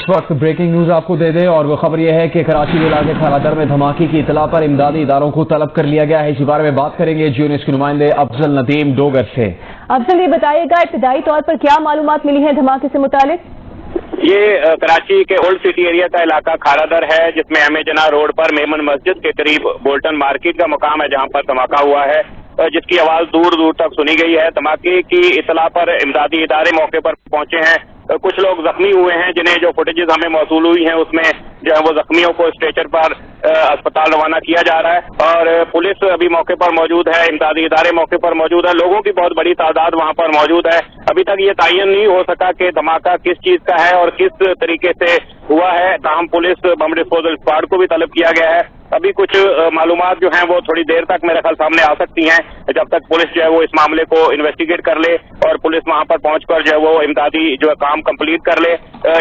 इस वक्त breaking news आपको दे दें और वो खबर यह है कि कराची के इलाके खारादर में धमाके की इतला पर इमदादी इदारों को तलब कर लिया गया है। इसी बारे में बात करेंगे जियो न्यूज के नुमाइंदे अफजल नदीम डोगर से। अफजल, ये बताइएगा इब्तदाई तौर पर क्या मालूमात मिली है धमाके से मुतालिक? ये कराची के ओल्ड सिटी एरिया का इलाका खारादर है, जिसमें एमए रोड पर मेमन मस्जिद के करीब बोल्टन मार्केट का मकाम है, जहां पर धमाका हुआ है, जिसकी आवाज दूर दूर तक सुनी गई है। धमाके की इतला पर इमदादी इदारे मौके पर पहुंचे हैं। कुछ लोग जख्मी हुए हैं, जिन्हें जो फुटेजेस हमें मौसूल हुई हैं उसमें जो है वो जख्मियों को स्ट्रेचर पर अस्पताल रवाना किया जा रहा है और पुलिस अभी मौके पर मौजूद है, इमदादी इदारे मौके पर मौजूद है, लोगों की बहुत बड़ी तादाद वहां पर मौजूद है। अभी तक ये तायन नहीं हो सका कि धमाका किस चीज का है और किस तरीके से हुआ है। ताहम पुलिस बम डिस्पोजल स्क्वाड को भी तलब किया गया है। अभी कुछ मालूमात जो हैं वो थोड़ी देर तक मेरे ख्याल सामने आ सकती हैं, जब तक पुलिस जो है वो इस मामले को इन्वेस्टिगेट कर ले और पुलिस वहां पर पहुंचकर जो है वो इमदादी जो है काम कंप्लीट कर ले।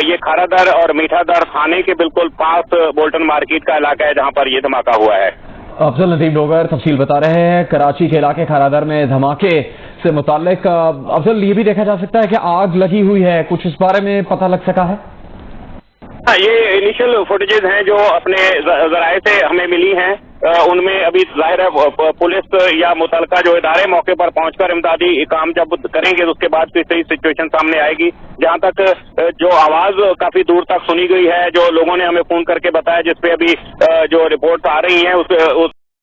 ये खारादर और मीठादर थाने के बिल्कुल पास बोल्टन मार्केट का इलाका है, जहां पर ये धमाका हुआ है। अफजल नदीम डोगर तफसील बता रहे हैं कराची के इलाके खारादर में धमाके से मुताल्लिक। अफजल, ये भी देखा जा सकता है कि आग लगी हुई है, कुछ इस बारे में पता लग सका है? ये इनिशियल फुटेजेस हैं जो अपने जराए से हमें मिली हैं, उनमें अभी जाहिर है पुलिस या मुतलका जो इदारे मौके पर पहुंचकर इमदादी काम जब करेंगे तो उसके बाद फिर सही सिचुएशन सामने आएगी। जहां तक जो आवाज काफी दूर तक सुनी गई है, जो लोगों ने हमें फोन करके बताया, जिसपे अभी जो रिपोर्ट आ रही हैं उस